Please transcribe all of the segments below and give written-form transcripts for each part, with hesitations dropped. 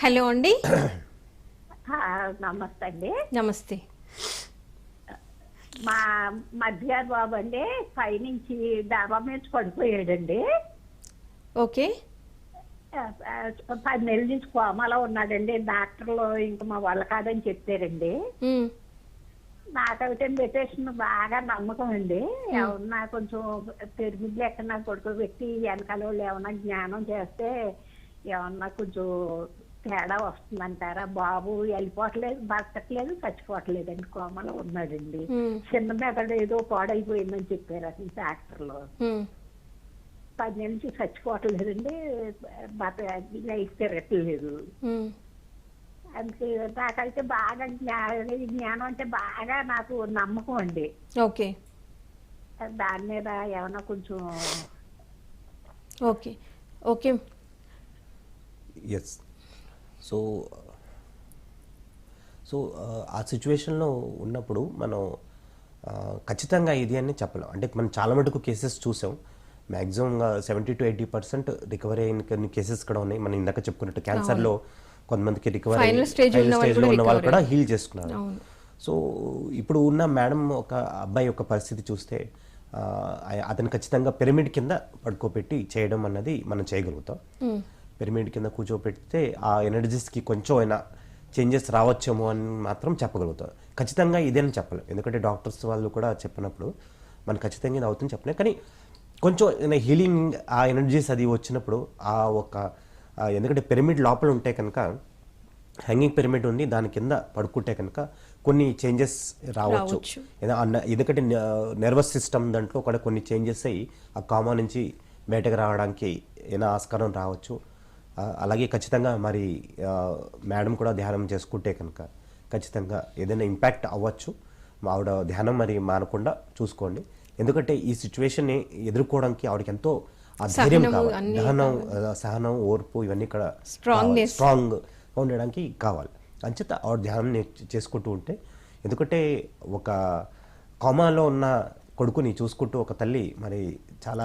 Hello అండి. నమస్తే అండి. నమస్తే. మా మధ్యాహ్న బాబు అండి పైనుంచి డాబా మీద పడిపోయాడండి. ఓకే. 10 నెలల నుంచి కోమాలో ఉన్నాడండి. డాక్టర్లు ఇంకా మా వాళ్ళ కాదని చెప్పారండి. నాకైతే మెడిటేషన్ బాగా నమ్మకం అండి. ఏమన్నా కొంచెం పిరమిడ్లు ఎక్కడ పడుకోబెట్టి వెనకాల వాళ్ళు ఏమన్నా జ్ఞానం చేస్తే ఏమన్నా కొంచెం తేడా వస్తుందంటారా? బాబు వెళ్ళిపోవట్లేదు, బతకట్లేదు, చచ్చిపోవట్లేదండి, కోమలో ఉన్నాడండి. చిన్న మెదడు ఏదో పాడైపోయిందని చెప్పారు అసలు డాక్టర్లు. 10 నెలల నుంచి చచ్చిపోవట్లేదండి, లైఫ్ తిరగట్లేదు. అందుకే నాకైతే బాగా జ్ఞానం అంటే బాగా నాకు నమ్మకం అండి. ఓకే. దాని మీద ఏమన్నా కొంచెం ఓకే. ఓకే. ఎస్. సో ఆ సిచ్యువేషన్లో ఉన్నప్పుడు మనం ఖచ్చితంగా ఇది అని చెప్పలేం. అంటే మనం చాలా మటుకు కేసెస్ చూసాం. మ్యాక్సిమంగా 70 to 80% రికవరీ అయిన కొన్ని కేసెస్ కూడా ఉన్నాయి. మనం ఇందాక చెప్పుకున్నట్టు క్యాన్సర్లో కొంతమందికి రికవరీ ఫైనల్ స్టేజ్లో ఉన్న వాళ్ళు కూడా హీల్ చేసుకున్నారు. సో ఇప్పుడు ఉన్న మేడం ఒక అబ్బాయి యొక్క పరిస్థితి చూస్తే అతను ఖచ్చితంగా పిరమిడ్ కింద పడుకోబెట్టి చేయడం అన్నది మనం చేయగలుగుతాం. పిరమిడ్ కింద కూర్చోపెడితే ఆ ఎనర్జీస్కి కొంచెం అయినా చేంజెస్ రావచ్చేమో అని మాత్రం చెప్పగలుగుతాం. ఖచ్చితంగా ఇదేని చెప్పలేం, ఎందుకంటే డాక్టర్స్ వాళ్ళు కూడా చెప్పినప్పుడు మనం ఖచ్చితంగా ఇది అవుతుంది చెప్పలేం. కానీ కొంచెం హీలింగ్ ఆ ఎనర్జీస్ అది వచ్చినప్పుడు ఆ ఒక ఎందుకంటే పిరమిడ్ లోపల ఉంటే కనుక హ్యాంగింగ్ పిరమిడ్ ఉంది, దాని కింద పడుకుంటే కనుక కొన్ని చేంజెస్ రావచ్చు. ఎందుకంటే నర్వస్ సిస్టమ్ దాంట్లో కూడా కొన్ని చేంజెస్ అయ్యి ఆ కామా నుంచి బయటకు రావడానికి ఏదైనా ఆస్కారం రావచ్చు. అలాగే ఖచ్చితంగా మరి మేడం కూడా ధ్యానం చేసుకుంటే కనుక ఖచ్చితంగా ఏదైనా ఇంపాక్ట్ అవ్వచ్చు. ఆవిడ ధ్యానం మరి మానకుండా చూసుకోండి, ఎందుకంటే ఈ సిచ్యువేషన్ని ఎదుర్కోవడానికి ఆవిడకి ఎంతో ధైర్యం కావాలి, సహనం, ఓర్పు ఇవన్నీ ఇక్కడ స్ట్రాంగ్ ఉండడానికి కావాలి. అంచేత ఆవిడ ధ్యానం చేసుకుంటూ ఉంటే, ఎందుకంటే ఒక కామాలో ఉన్న కొడుకుని చూసుకుంటూ ఒక తల్లి మరి చాలా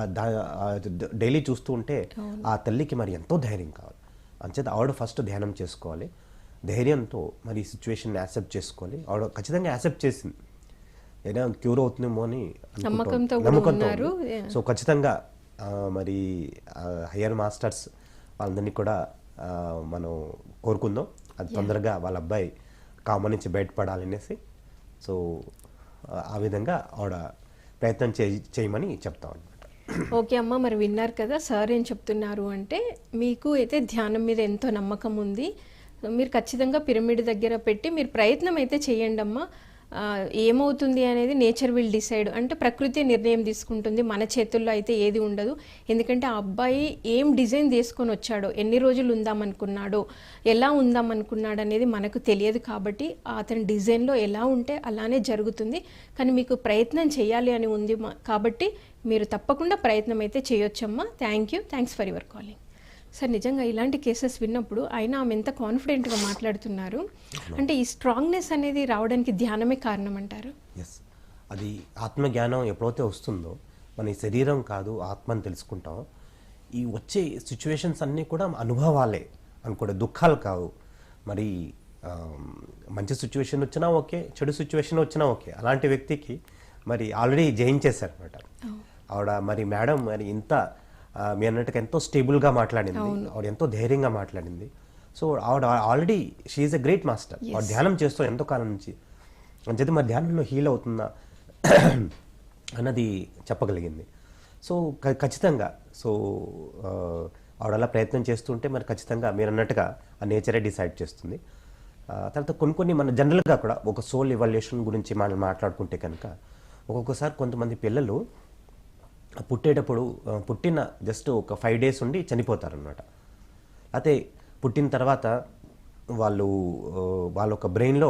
డైలీ చూస్తూ ఉంటే ఆ తల్లికి మరి ఎంతో ధైర్యం కావాలి. అంచేత ఆవిడ ఫస్ట్ ధ్యానం చేసుకోవాలి, ధైర్యంతో మరి ఈ సిచ్యువేషన్ యాక్సెప్ట్ చేసుకోవాలి. ఆవిడ ఖచ్చితంగా యాక్సెప్ట్ చేసింది, ఏదైనా క్యూర్ అవుతుందేమో అని నమ్మకంతో. సో ఖచ్చితంగా మరి హయ్యర్ మాస్టర్స్ వాళ్ళందరినీ కూడా మనం కోరుకుందాం, అది తొందరగా వాళ్ళ అబ్బాయి కామ నుంచి బయటపడాలనేసి. సో ఆ విధంగా ఆవిడ ప్రయత్నం చేయమని చెప్తాం అనమాట. ఓకే అమ్మ, మరి విన్నారు కదా సార్ ఏం చెప్తున్నారు అంటే, మీకు అయితే ధ్యానం మీద ఎంతో నమ్మకం ఉంది, మీరు ఖచ్చితంగా పిరమిడ్ దగ్గర పెట్టి మీరు ప్రయత్నం అయితే చేయండి అమ్మా. ఏమవుతుంది అనేది నేచర్ విల్ డిసైడ్, అంటే ప్రకృతి నిర్ణయం తీసుకుంటుంది, మన చేతుల్లో అయితే ఏది ఉండదు. ఎందుకంటే ఆ అబ్బాయి ఏం డిజైన్ తీసుకొని వచ్చాడో, ఎన్ని రోజులు ఉందామనుకున్నాడో, ఎలా ఉందామనుకున్నాడు అనేది మనకు తెలియదు. కాబట్టి అతని డిజైన్లో ఎలా ఉంటే అలానే జరుగుతుంది. కానీ మీకు ప్రయత్నం చేయాలి అని ఉంది కాబట్టి మీరు తప్పకుండా ప్రయత్నం అయితే చేయొచ్చమ్మా. Thanks for your calling. Sir, నిజంగా ఇలాంటి కేసెస్ విన్నప్పుడు ఆయన ఆమె ఎంత కాన్ఫిడెంట్గా మాట్లాడుతున్నారు అంటే, ఈ స్ట్రాంగ్నెస్ అనేది రావడానికి ధ్యానమే కారణం అంటారు. ఎస్, అది ఆత్మజ్ఞానం ఎప్పుడైతే వస్తుందో మన ఈ శరీరం కాదు ఆత్మని తెలుసుకుంటాం. ఈ వచ్చే సిచ్యువేషన్స్ అన్నీ కూడా అనుభవాలే అనుకోండి, దుఃఖాలు కావు. మరి మంచి సిచ్యువేషన్ వచ్చినా ఓకే, చెడు సిచ్యువేషన్ వచ్చినా ఓకే. అలాంటి వ్యక్తికి మరి ఆల్రెడీ జయించేశారనమాట ఆవిడ. మరి మేడం మరి ఇంత మీ అన్నట్టుగా ఎంతో స్టేబుల్గా మాట్లాడింది, ఆవిడ ఎంతో ధైర్యంగా మాట్లాడింది. సో ఆవిడ already she is a great master. ఆవిడ ధ్యానం చేస్తూ ఎంతో కాలం నుంచి, అంచేది మరి ధ్యానంలో హీల్ అవుతుందా అన్నది చెప్పగలిగింది. సో ఖచ్చితంగా ఆవిడ అలా ప్రయత్నం చేస్తుంటే మరి ఖచ్చితంగా మీరు అన్నట్టుగా ఆ నేచరే డిసైడ్ చేస్తుంది. తర్వాత కొన్ని మన జనరల్గా కూడా ఒక సోల్ ఇవాల్యుయేషన్ గురించి మనం మాట్లాడుకుంటే కనుక, ఒక్కొక్కసారి కొంతమంది పిల్లలు పుట్టేటప్పుడు పుట్టిన జస్ట్ ఒక 5 days ఉండి చనిపోతారనమాట. అయితే పుట్టిన తర్వాత వాళ్ళ ఒక బ్రెయిన్లో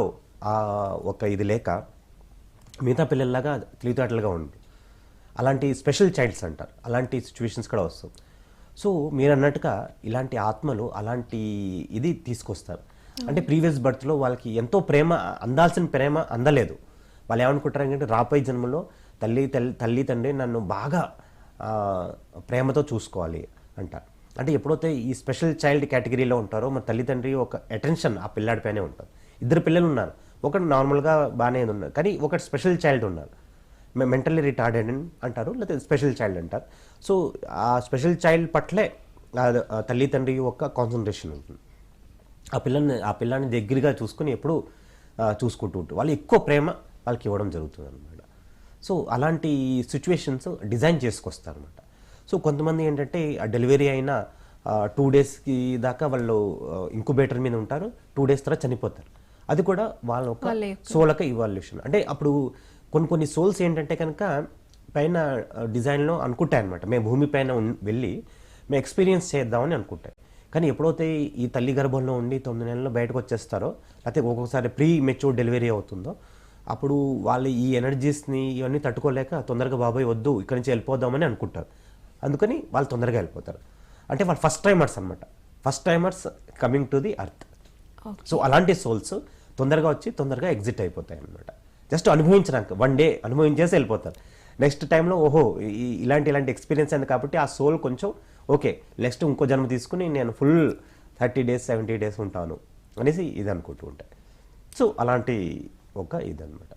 ఒక ఇది లేక మిగతా పిల్లల్లాగా తెలివితేటలుగా ఉంది. అలాంటి స్పెషల్ చైల్డ్స్ అంటారు, అలాంటి సిచ్యువేషన్స్ కూడా వస్తాయి. సో మీరు అన్నట్టుగా ఇలాంటి ఆత్మలు అలాంటి ఇది తీసుకొస్తారు. అంటే ప్రీవియస్ బర్త్లో వాళ్ళకి ఎంతో ప్రేమ అందాల్సిన ప్రేమ అందలేదు. వాళ్ళు ఏమనుకుంటారు అంటే, రాబోయే జన్మలో తల్లి తండ్రి నన్ను బాగా ప్రేమతో చూసుకోవాలి అంటారు. అంటే ఎప్పుడైతే ఈ స్పెషల్ చైల్డ్ కేటగిరీలో ఉంటారో మన తల్లిదండ్రి ఒక అటెన్షన్ ఆ పిల్లాడిపైనే ఉంటుంది. ఇద్దరు పిల్లలు ఉన్నారు, ఒకటి నార్మల్గా బాగానే ఉన్నారు, కానీ ఒకటి స్పెషల్ చైల్డ్ ఉన్నారు, మెంటల్లీ రిటార్డెడ్ అంటారు, లేకపోతే స్పెషల్ చైల్డ్ అంటారు. సో ఆ స్పెషల్ చైల్డ్ పట్లే తల్లిదండ్రి యొక్క కాన్సన్ట్రేషన్ ఉంటుంది. ఆ పిల్లాన్ని దగ్గరగా చూసుకుని ఎప్పుడు చూసుకుంటూ ఉంటారు, వాళ్ళు ఎక్కువ ప్రేమ వాళ్ళకి ఇవ్వడం జరుగుతుంది అనమాట. సో అలాంటి సిచ్యువేషన్స్ డిజైన్ చేసుకొస్తారు అనమాట. సో కొంతమంది ఏంటంటే ఆ డెలివరీ అయిన 2 డేస్కి దాకా వాళ్ళు ఇంక్యుబేటర్ మీద ఉంటారు, 2 డేస్ తర్వాత చనిపోతారు. అది కూడా వాళ్ళ ఒక సోల్ ఇవాల్యూషన్. అంటే అప్పుడు కొన్ని సోల్స్ ఏంటంటే కనుక పైన డిజైన్లో అనుకుంటాయి అనమాట, మేము భూమి పైన వెళ్ళి మేము ఎక్స్పీరియన్స్ చేద్దామని అనుకుంటాయి. కానీ ఎప్పుడైతే ఈ తల్లి గర్భంలో ఉండి 9 నెలల్లో బయటకు వచ్చేస్తారో, లేకపోతే ఒక్కొక్కసారి ప్రీ మెచ్యూర్ డెలివరీ అవుతుందో, అప్పుడు వాళ్ళు ఈ ఎనర్జీస్ని ఇవన్నీ తట్టుకోలేక తొందరగా బాబాయ్ వద్దు ఇక్కడి నుంచి వెళ్ళిపోదామని అనుకుంటారు. అందుకని వాళ్ళు తొందరగా వెళ్ళిపోతారు. అంటే వాళ్ళు ఫస్ట్ టైమర్స్ అనమాట, first timers coming to the earth. So అలాంటి సోల్స్ తొందరగా వచ్చి తొందరగా ఎగ్జిట్ అయిపోతాయి అనమాట. జస్ట్ అనుభవించడానికి 1 డే అనుభవించేసి వెళ్ళిపోతారు. నెక్స్ట్ టైంలో ఓహో ఇలాంటి ఎక్స్పీరియన్స్ అయింది కాబట్టి ఆ సోల్ కొంచెం ఓకే నెక్స్ట్ ఇంకో జన్మ తీసుకుని నేను ఫుల్ 30 డేస్ 70 డేస్ ఉంటాను అనేసి ఇది అనుకుంటూ ఉంటాయి. సో అలాంటి ఒక ఇదనమాట.